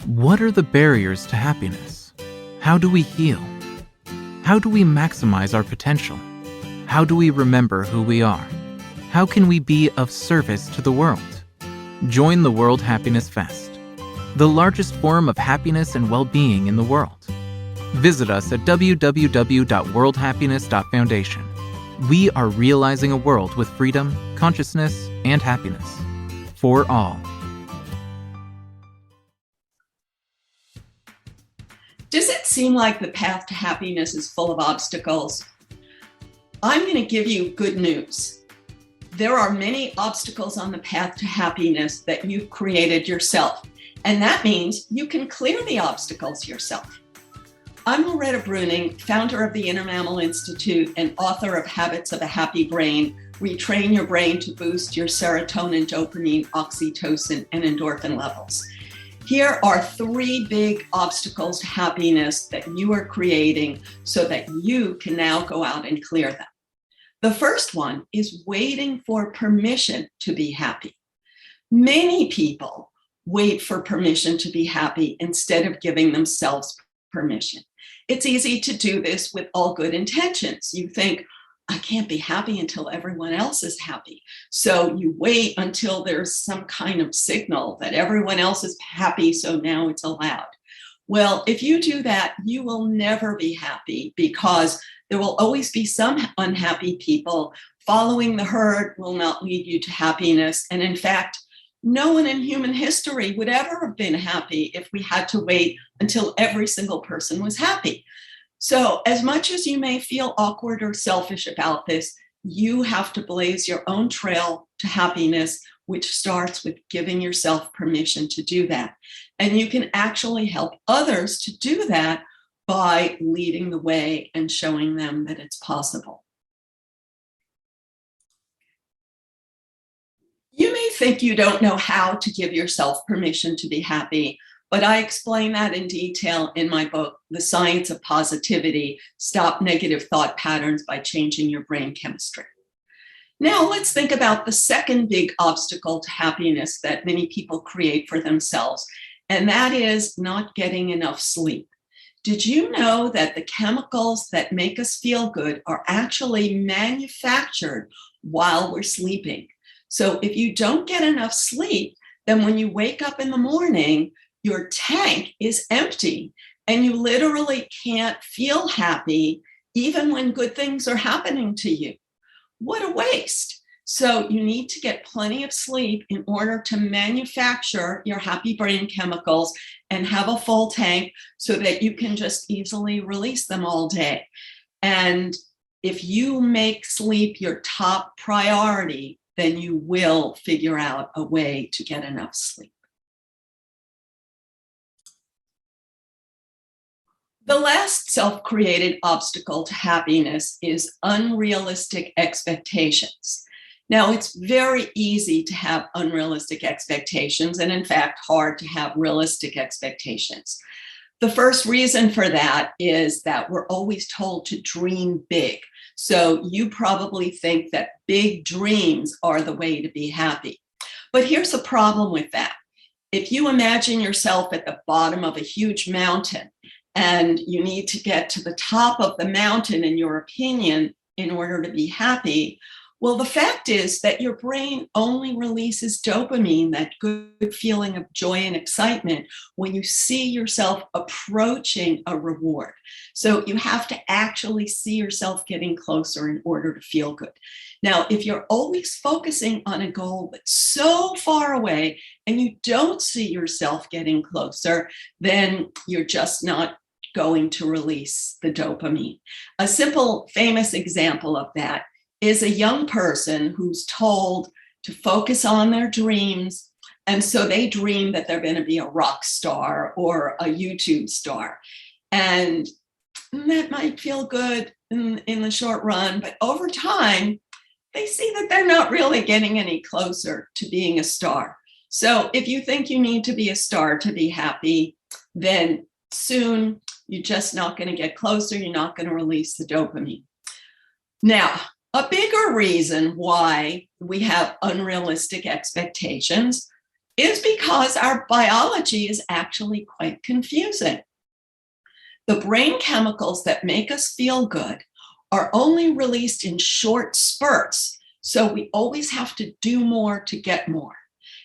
What are the barriers to happiness? How do we heal? How do we maximize our potential? How do we remember who we are? How can we be of service to the world? Join the World Happiness Fest, the largest forum of happiness and well-being in the world. Visit us at www.worldhappiness.foundation. We are realizing a world with freedom, consciousness, and happiness for all. Does it seem like the path to happiness is full of obstacles? I'm going to give you good news. There are many obstacles on the path to happiness that you've created yourself, and that means you can clear the obstacles yourself. I'm Loretta Breuning, founder of the Intermammal Institute and author of Habits of a Happy Brain, Retrain Your Brain to Boost Your Serotonin, Dopamine, Oxytocin, and Endorphin Levels. Here are 3 big obstacles to happiness that you are creating so that you can now go out and clear them. The first one is waiting for permission to be happy. Many people wait for permission to be happy instead of giving themselves permission. It's easy to do this with all good intentions. You think, I can't be happy until everyone else is happy. So you wait until there's some kind of signal that everyone else is happy, so now it's allowed. Well, if you do that, you will never be happy because there will always be some unhappy people. Following the herd will not lead you to happiness. And in fact, no one in human history would ever have been happy if we had to wait until every single person was happy. So as much as you may feel awkward or selfish about this, you have to blaze your own trail to happiness, which starts with giving yourself permission to do that. And you can actually help others to do that by leading the way and showing them that it's possible. You may think you don't know how to give yourself permission to be happy, but I explain that in detail in my book, The Science of Positivity: Stop Negative Thought Patterns by Changing Your Brain Chemistry. Now let's think about the second big obstacle to happiness that many people create for themselves, and that is not getting enough sleep. Did you know that the chemicals that make us feel good are actually manufactured while we're sleeping? So if you don't get enough sleep, then when you wake up in the morning, your tank is empty and you literally can't feel happy even when good things are happening to you. What a waste. So you need to get plenty of sleep in order to manufacture your happy brain chemicals and have a full tank so that you can just easily release them all day. And if you make sleep your top priority, then you will figure out a way to get enough sleep. The last self-created obstacle to happiness is unrealistic expectations. Now, it's very easy to have unrealistic expectations, and in fact, hard to have realistic expectations. The first reason for that is that we're always told to dream big. So you probably think that big dreams are the way to be happy. But here's the problem with that. If you imagine yourself at the bottom of a huge mountain, and you need to get to the top of the mountain, in your opinion, in order to be happy, well, the fact is that your brain only releases dopamine, that good feeling of joy and excitement, when you see yourself approaching a reward. So you have to actually see yourself getting closer in order to feel good. Now, if you're always focusing on a goal that's so far away and you don't see yourself getting closer, then you're just not going to release the dopamine. A simple, famous example of that is a young person who's told to focus on their dreams. And so they dream that they're going to be a rock star or a YouTube star. And that might feel good in the short run, but over time, they see that they're not really getting any closer to being a star. So if you think you need to be a star to be happy, then soon you're just not going to get closer. You're not going to release the dopamine. Now, a bigger reason why we have unrealistic expectations is because our biology is actually quite confusing. The brain chemicals that make us feel good are only released in short spurts, so we always have to do more to get more.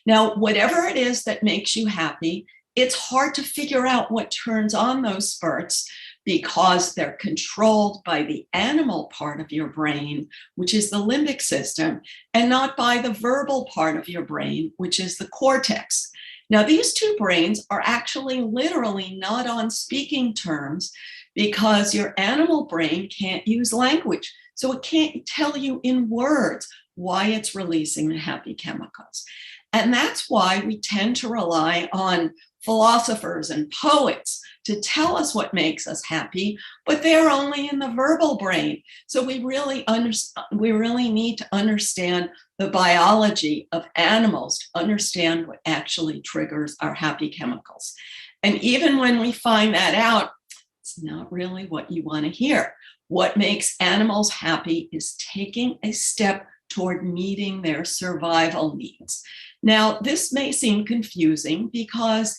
Now, whatever it is that makes you happy, it's hard to figure out what turns on those spurts because they're controlled by the animal part of your brain, which is the limbic system, and not by the verbal part of your brain, which is the cortex. Now, these two brains are actually literally not on speaking terms because your animal brain can't use language. So it can't tell you in words why it's releasing the happy chemicals. And that's why we tend to rely on philosophers and poets to tell us what makes us happy, but they're only in the verbal brain. So we really need to understand the biology of animals to understand what actually triggers our happy chemicals. And even when we find that out, it's not really what you want to hear. What makes animals happy is taking a step toward meeting their survival needs. Now, this may seem confusing because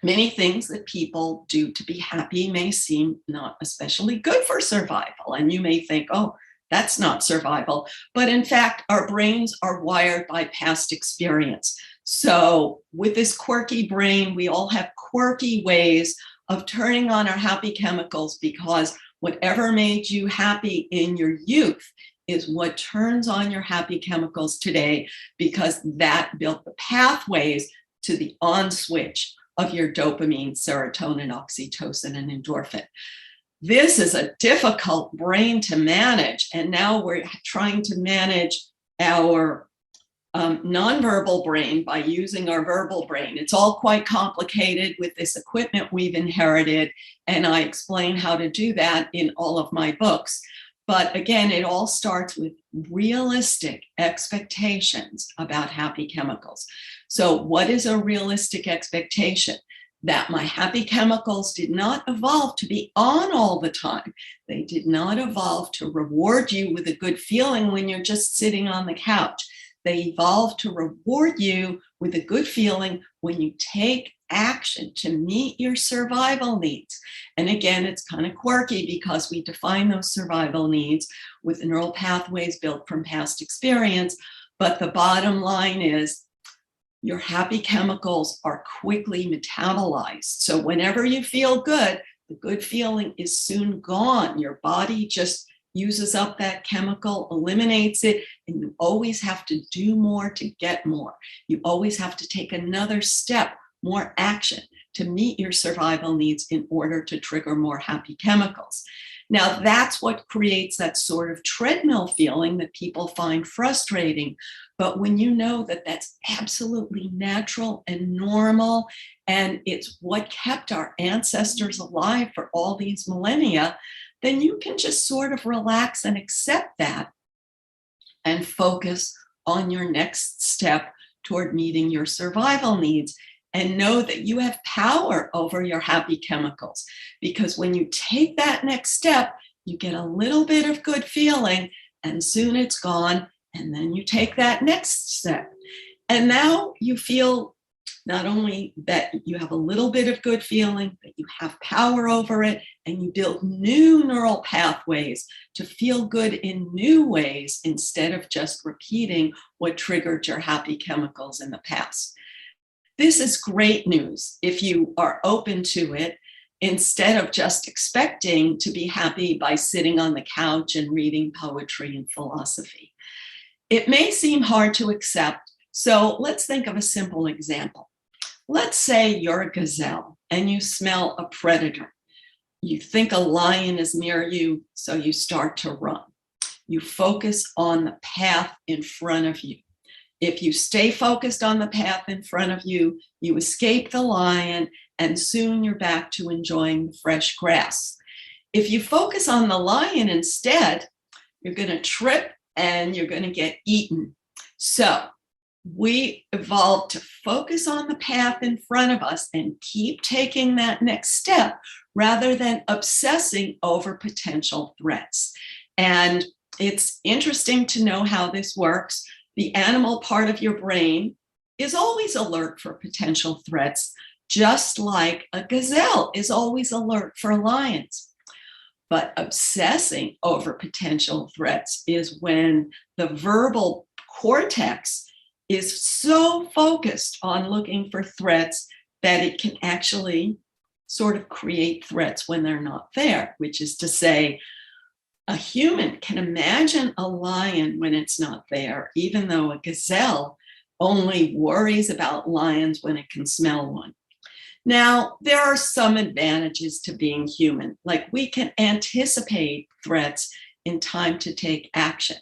many things that people do to be happy may seem not especially good for survival. And you may think, oh, that's not survival. But in fact, our brains are wired by past experience. So with this quirky brain, we all have quirky ways of turning on our happy chemicals because whatever made you happy in your youth is what turns on your happy chemicals today, because that built the pathways to the on switch of your dopamine, serotonin, oxytocin, and endorphin. This is a difficult brain to manage. And now we're trying to manage our nonverbal brain by using our verbal brain. It's all quite complicated with this equipment we've inherited. And I explain how to do that in all of my books. But again, it all starts with realistic expectations about happy chemicals. So what is a realistic expectation? That my happy chemicals did not evolve to be on all the time. They did not evolve to reward you with a good feeling when you're just sitting on the couch. They evolved to reward you with a good feeling when you take action to meet your survival needs. And again, it's kind of quirky because we define those survival needs with neural pathways built from past experience. But the bottom line is your happy chemicals are quickly metabolized. So whenever you feel good, the good feeling is soon gone. Your body just uses up that chemical, eliminates it, and you always have to do more to get more. You always have to take another step, more action to meet your survival needs in order to trigger more happy chemicals. Now, that's what creates that sort of treadmill feeling that people find frustrating. But when you know that that's absolutely natural and normal, and it's what kept our ancestors alive for all these millennia, then you can just sort of relax and accept that and focus on your next step toward meeting your survival needs. And know that you have power over your happy chemicals, because when you take that next step, you get a little bit of good feeling and soon it's gone. And then you take that next step. And now you feel not only that you have a little bit of good feeling, but you have power over it, and you build new neural pathways to feel good in new ways instead of just repeating what triggered your happy chemicals in the past. This is great news if you are open to it, instead of just expecting to be happy by sitting on the couch and reading poetry and philosophy. It may seem hard to accept, so let's think of a simple example. Let's say you're a gazelle and you smell a predator. You think a lion is near you, so you start to run. You focus on the path in front of you. If you stay focused on the path in front of you, you escape the lion, and soon you're back to enjoying the fresh grass. If you focus on the lion instead, you're going to trip and you're going to get eaten. So we evolved to focus on the path in front of us and keep taking that next step rather than obsessing over potential threats. And it's interesting to know how this works. The animal part of your brain is always alert for potential threats, just like a gazelle is always alert for lions. But obsessing over potential threats is when the verbal cortex is so focused on looking for threats that it can actually sort of create threats when they're not there, which is to say, a human can imagine a lion when it's not there, even though a gazelle only worries about lions when it can smell one. Now, there are some advantages to being human, like we can anticipate threats in time to take action.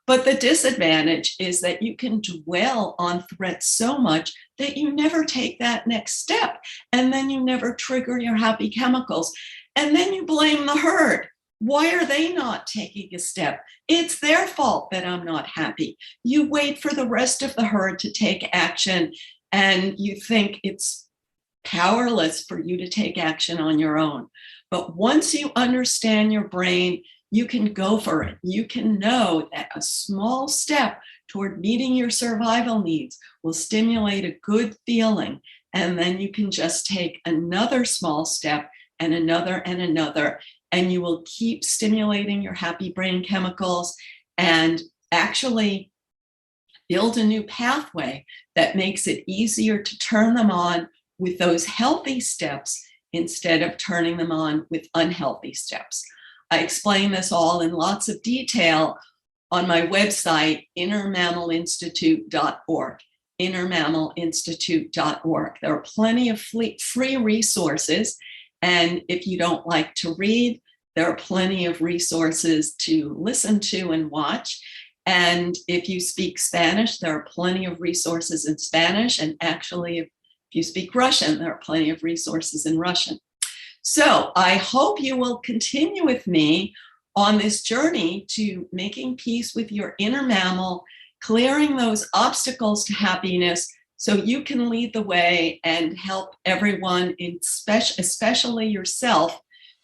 But the disadvantage is that you can dwell on threats so much that you never take that next step, and then you never trigger your happy chemicals, and then you blame the herd. Why are they not taking a step? It's their fault that I'm not happy. You wait for the rest of the herd to take action, and you think it's powerless for you to take action on your own. But once you understand your brain, you can go for it. You can know that a small step toward meeting your survival needs will stimulate a good feeling. And then you can just take another small step and another, and you will keep stimulating your happy brain chemicals and actually build a new pathway that makes it easier to turn them on with those healthy steps instead of turning them on with unhealthy steps. I explain this all in lots of detail on my website, innermammalinstitute.org, innermammalinstitute.org. There are plenty of free resources, and if you don't like to read, there are plenty of resources to listen to and watch. And if you speak Spanish, there are plenty of resources in Spanish, and actually, if you speak Russian, there are plenty of resources in Russian. So I hope you will continue with me on this journey to making peace with your inner mammal, clearing those obstacles to happiness so you can lead the way and help everyone, especially yourself,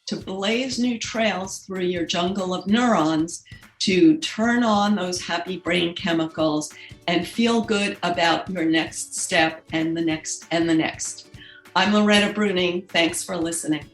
to blaze new trails through your jungle of neurons to turn on those happy brain chemicals and feel good about your next step and the next and the next. I'm Loretta Breuning. Thanks for listening.